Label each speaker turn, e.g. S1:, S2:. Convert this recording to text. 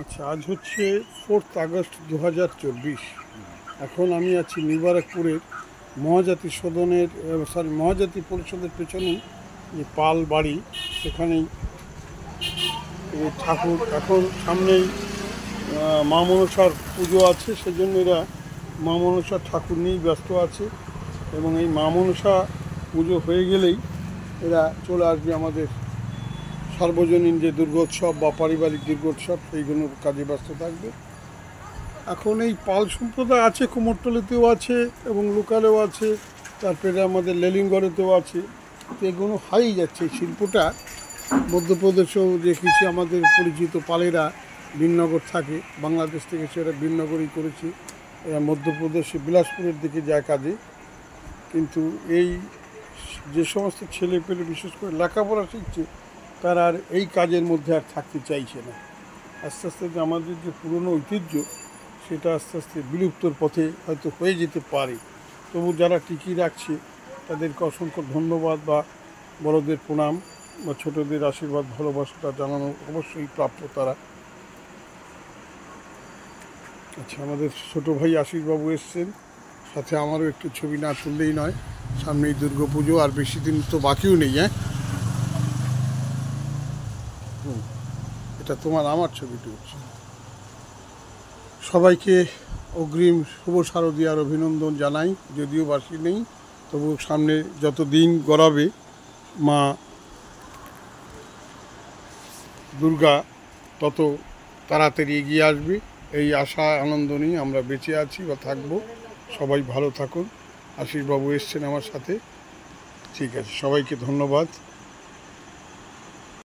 S1: আচ্ছা, আজ হচ্ছে 4 আগস্ট 2024। এখন আমি আছি নিবারকপুরের মহাজাতি সদনের মহাজাতি পরিষদের পেছনেই যে পাল বাড়ি, সেখানেই এই ঠাকুর এখন সামনেই মা মনসার পুজো আছে, সেজন্য এরা মা মনসার ঠাকুর নিয়েই ব্যস্ত আছে। এবং এই মা মনসা পুজো হয়ে গেলেই এরা চলে আসবে আমাদের সার্বজনীন যে দুর্গোৎসব বা পারিবারিক দুর্গোৎসব, সেইগুলোর কাজে ব্যস্ত থাকবে। এখন এই পাল সম্প্রদায় আছে, কুমোরটুলিতেও আছে এবং লোকালেও আছে, তারপরে আমাদের লেলিনগড়েতেও আছে। তো এগুলো হারিয়ে যাচ্ছে এই শিল্পটা। মধ্যপ্রদেশেও দেখেছি আমাদের পরিচিত পালেরা বীরনগর থাকে, বাংলাদেশ থেকে সেটা বীরনগরই করেছে, মধ্যপ্রদেশে বিলাসপুরের দিকে যায় কাজে। কিন্তু এই যে সমস্ত ছেলে পেলে বিশেষ করে লেখাপড়া শিখছে, তারা আর এই কাজের মধ্যে আর থাকতে চাইছে না। আস্তে আস্তে যে আমাদের যে পুরনো ঐতিহ্য, সেটা আস্তে আস্তে বিলুপ্তর পথে হয়তো হয়ে যেতে পারে। তবু যারা টিকিয়ে রাখছে তাদেরকে অসংখ্য ধন্যবাদ বা বড়দের প্রণাম বা ছোটদের আশীর্বাদ ভালোবাসাটা জানানো অবশ্যই প্রাপ্য তারা। আচ্ছা, আমাদের ছোটো ভাই আশীষবাবু এসছেন, সাথে আমারও একটু ছবি না তুললেই নয়। সামনেই দুর্গা পুজো, আর বেশি দিন তো বাকিও নেই। এটা তোমার আমার ছবিটি হচ্ছে। সবাইকে অগ্রিম শুভ শারদীয়ার অভিনন্দন জানাই। যদিও বাসি নেই, তবু সামনে যত দিন গড়াবে মা দুর্গা তত তাড়াতাড়ি এগিয়ে আসবে, এই আশা আনন্দ নিয়ে আমরা বেঁচে আছি বা থাকবো। সবাই ভালো থাকুন। আশীষবাবু এসছেন আমার সাথে। ঠিক আছে, সবাইকে ধন্যবাদ।